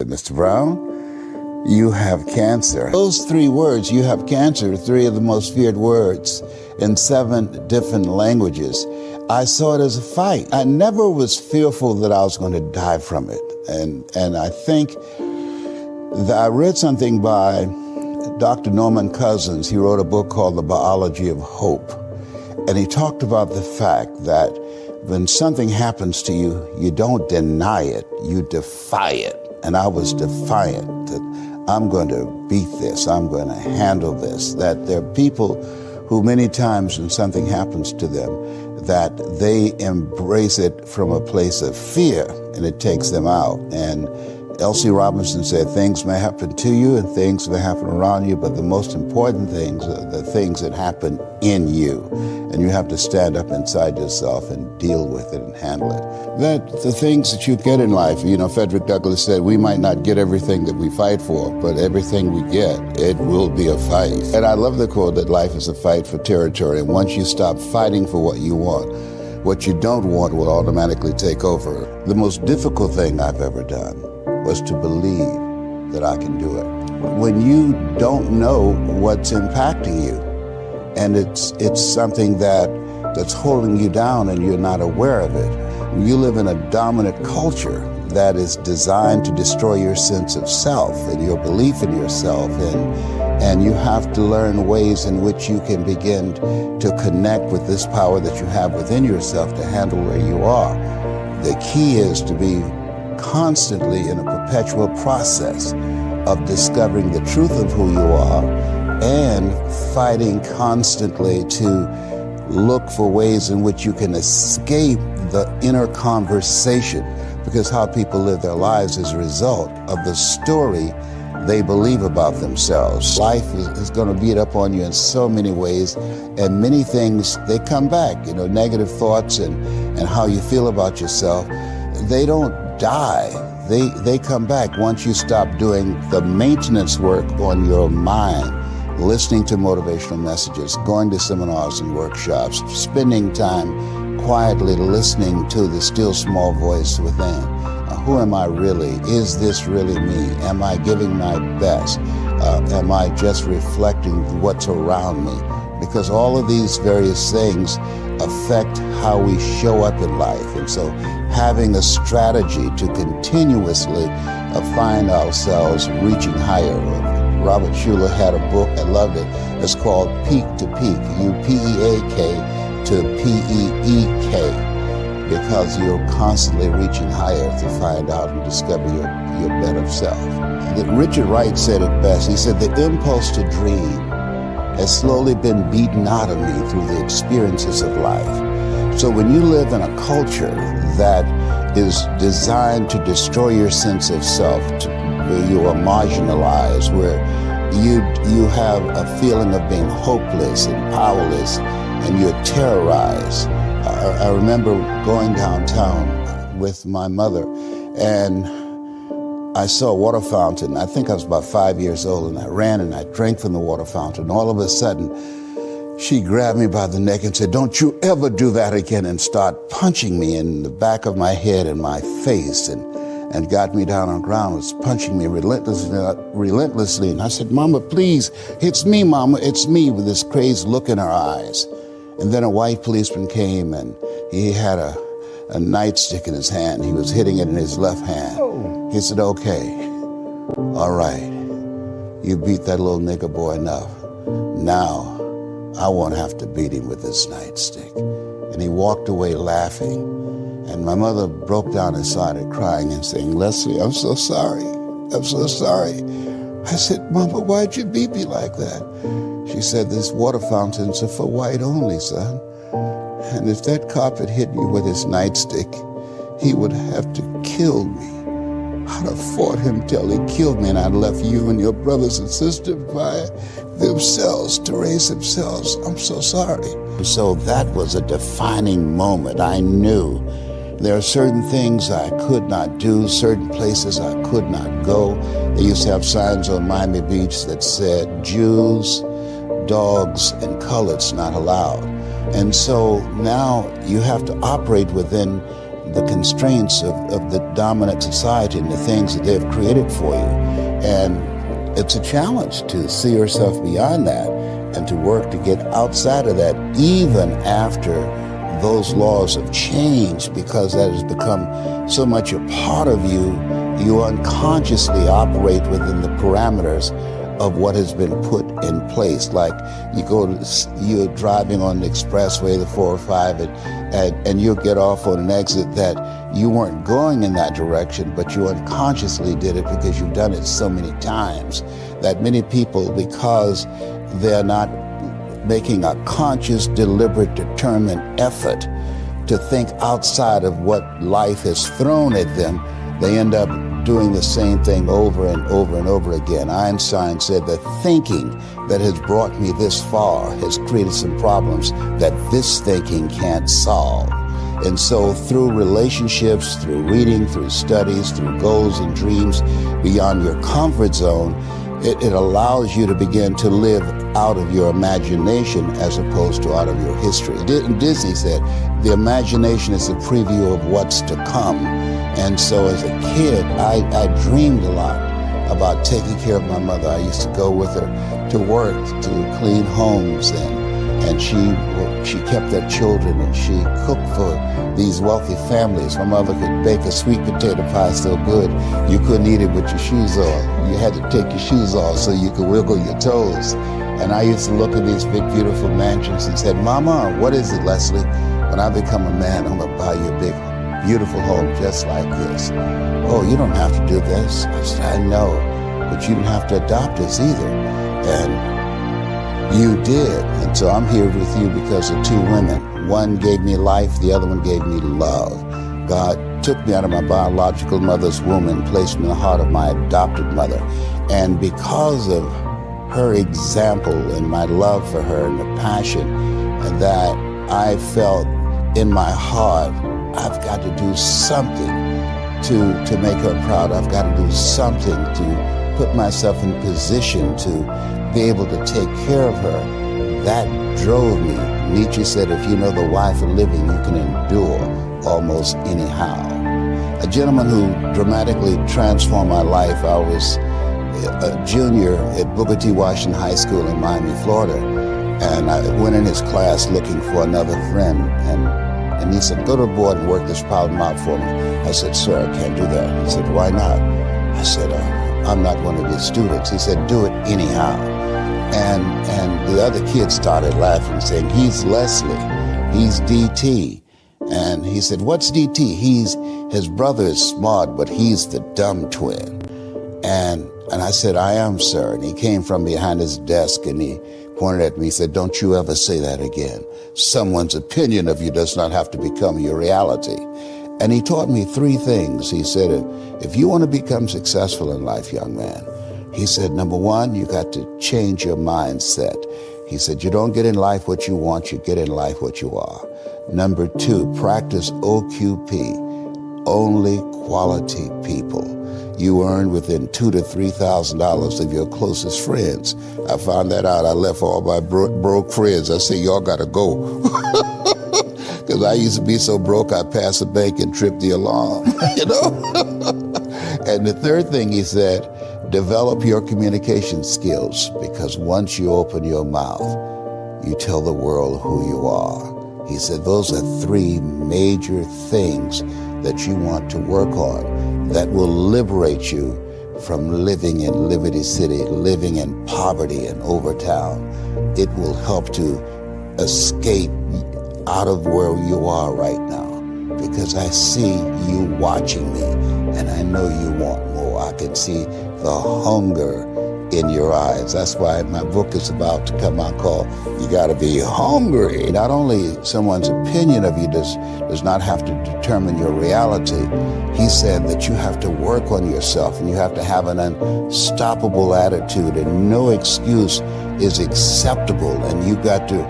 Mr. Brown, you have cancer. Those three words, you have cancer, three of the most feared words in 7 different languages. I saw it as a fight. I never was fearful that I was going to die from it. And I think that I read something by Dr. Norman Cousins. He wrote a book called The Biology of Hope. And he talked about the fact that when something happens to you, you don't deny it, you defy it. And I was defiant that I'm going to beat this, I'm going to handle this, that there are people who many times when something happens to them, that they embrace it from a place of fear and it takes them out. And L.C. Robinson said, things may happen to you and things may happen around you, but the most important things are the things that happen in you. And you have to stand up inside yourself and deal with it and handle it. That the things that you get in life, Frederick Douglass said, we might not get everything that we fight for, but everything we get, it will be a fight. And I love the quote that life is a fight for territory. And once you stop fighting for what you want, what you don't want will automatically take over. The most difficult thing I've ever done was to believe that I can do it. When you don't know what's impacting you, and it's something that's holding you down and you're not aware of it. You live in a dominant culture that is designed to destroy your sense of self and your belief in yourself, and you have to learn ways in which you can begin to connect with this power that you have within yourself to handle where you are. The key is to be constantly in a perpetual process of discovering the truth of who you are and fighting constantly to look for ways in which you can escape the inner conversation, because how people live their lives is a result of the story they believe about themselves. Life is going to beat up on you in so many ways, and many things, they come back. Negative thoughts and how you feel about yourself, they don't die. They come back once you stop doing the maintenance work on your mind, listening to motivational messages, going to seminars and workshops, spending time quietly listening to the still small voice within. Who am I really? Is this really me? Am I giving my best? Am I just reflecting what's around me? Because all of these various things affect how we show up in life. And so having a strategy to continuously find ourselves reaching higher. Robert Schuller had a book, I loved it. It's called Peak to Peak, U-P-E-A-K to P-E-E-K, because you're constantly reaching higher to find out and discover your better self. Richard Wright said it best. He said, the impulse to dream has slowly been beaten out of me through the experiences of life. So when you live in a culture that is designed to destroy your sense of self, where you are marginalized, where you have a feeling of being hopeless and powerless, and you're terrorized. I remember going downtown with my mother, and I saw a water fountain. I think I was about 5 years old, and I ran and I drank from the water fountain. All of a sudden, she grabbed me by the neck and said, don't you ever do that again, and start punching me in the back of my head and my face, and got me down on the ground, was punching me relentlessly. And I said, Mama, please, it's me, Mama, it's me, with this crazed look in her eyes. And then a white policeman came, and he had a nightstick in his hand. He was hitting it in his left hand. He said, okay, all right, you beat that little nigger boy enough. Now, I won't have to beat him with this nightstick. And he walked away laughing. And my mother broke down and started crying and saying, Leslie, I'm so sorry. I'm so sorry. I said, Mama, why'd you beat me like that? She said, these water fountains are for white only, son. And if that cop had hit me with his nightstick, he would have to kill me. I'd have fought him till he killed me, and I'd left you and your brothers and sisters by themselves to raise themselves. I'm so sorry. So that was a defining moment. I knew there are certain things I could not do, certain places I could not go. They used to have signs on Miami Beach that said, Jews, dogs, and coloreds not allowed. And so now you have to operate within the constraints of the dominant society and the things that they've created for you. And it's a challenge to see yourself beyond that and to work to get outside of that, even after those laws have changed, because that has become so much a part of you. You unconsciously operate within the parameters of what has been put in place. Like you're driving on the expressway, the 405, and you'll get off on an exit that you weren't going in that direction, but you unconsciously did it because you've done it so many times that many people, because they're not making a conscious, deliberate, determined effort to think outside of what life has thrown at them, they end up doing the same thing over and over and over again. Einstein said that thinking that has brought me this far has created some problems that this thinking can't solve. And so through relationships, through reading, through studies, through goals and dreams beyond your comfort zone, it allows you to begin to live out of your imagination as opposed to out of your history. Disney said the imagination is a preview of what's to come. And so as a kid, I dreamed a lot about taking care of my mother. I used to go with her to work, to clean homes, and she kept their children, and she cooked for these wealthy families. My mother could bake a sweet potato pie so good you couldn't eat it with your shoes on. You had to take your shoes off so you could wiggle your toes. And I used to look at these big, beautiful mansions and said, "Mama, what is it, Leslie? When I become a man, I'm gonna buy you a big, beautiful home just like this." "Oh, you don't have to do this." I said, "I know, but you didn't have to adopt us either." And you did. And so I'm here with you because of two women. One gave me life, the other one gave me love. God took me out of my biological mother's womb and placed me in the heart of my adopted mother. And because of her example and my love for her and the passion that I felt in my heart, I've got to do something to make her proud. I've got to do something to put myself in a position to be able to take care of her. That drove me. Nietzsche said, if you know the why for living, you can endure almost anyhow. A gentleman who dramatically transformed my life, I was a junior at Booker T. Washington High School in Miami, Florida, and I went in his class looking for another friend, and he said, "Go to the board and work this problem out for me." I said, "Sir, I can't do that." He said, "Why not?" I said, "I'm not one of your students." He said, "Do it anyhow." And the other kids started laughing, saying, "He's Leslie, he's DT." And he said, "What's DT?" His brother is smart, but he's the dumb twin. And I said, "I am, sir." And he came from behind his desk and he pointed at me. He said, "Don't you ever say that again. Someone's opinion of you does not have to become your reality." And he taught me three things. He said, if you want to become successful in life, young man, he said, number one, you got to change your mindset. He said, you don't get in life what you want, you get in life what you are. Number two, practice OQP, only quality people. You earn within $2,000 to $3,000 of your closest friends. I found that out. I left all my broke friends. I said, y'all got to go. Because I used to be so broke, I'd pass a bank and trip the alarm, you know? And the third thing he said, develop your communication skills, because once you open your mouth, you tell the world who you are. He said, those are three major things that you want to work on that will liberate you from living in Liberty City, living in poverty in Overtown. It will help to escape out of where you are right now, because I see you watching me and I know you want more. I can see the hunger in your eyes. That's why my book is about to come out called You Gotta Be Hungry. Not only someone's opinion of you does not have to determine your reality. He said that you have to work on yourself and you have to have an unstoppable attitude, and no excuse is acceptable, and you got to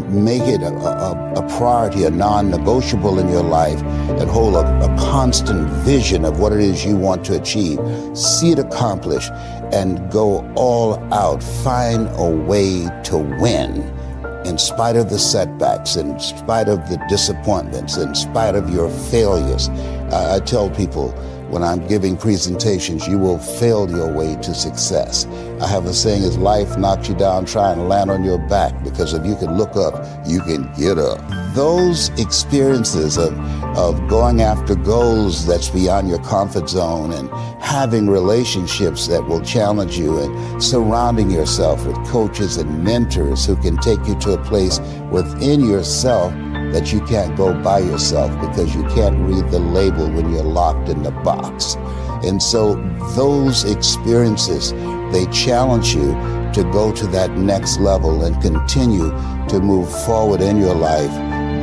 make it a priority, a non-negotiable in your life, and hold a constant vision of what it is you want to achieve. See it accomplished and go all out. Find a way to win in spite of the setbacks, in spite of the disappointments, in spite of your failures. I tell people when I'm giving presentations, you will fail your way to success. I have a saying, as life knocks you down, try and land on your back, because if you can look up, you can get up. Those experiences of going after goals that's beyond your comfort zone, and having relationships that will challenge you, and surrounding yourself with coaches and mentors who can take you to a place within yourself that you can't go by yourself, because you can't read the label when you're locked in the box. And so those experiences, they challenge you to go to that next level and continue to move forward in your life,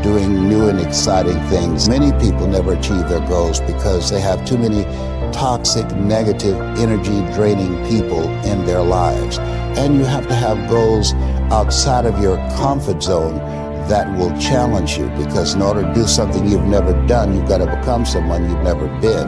doing new and exciting things. Many people never achieve their goals because they have too many toxic, negative, energy-draining people in their lives. And you have to have goals outside of your comfort zone that will challenge you, because in order to do something you've never done, you've got to become someone you've never been.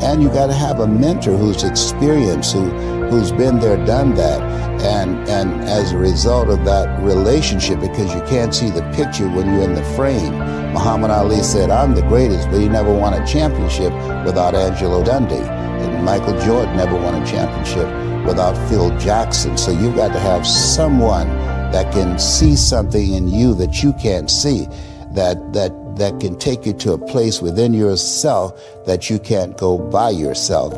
And you've got to have a mentor who's experienced, who's been there, done that. And as a result of that relationship, because you can't see the picture when you're in the frame, Muhammad Ali said, "I'm the greatest," but he never won a championship without Angelo Dundee. And Michael Jordan never won a championship without Phil Jackson. So you've got to have someone that can see something in you that you can't see, that can take you to a place within yourself that you can't go by yourself.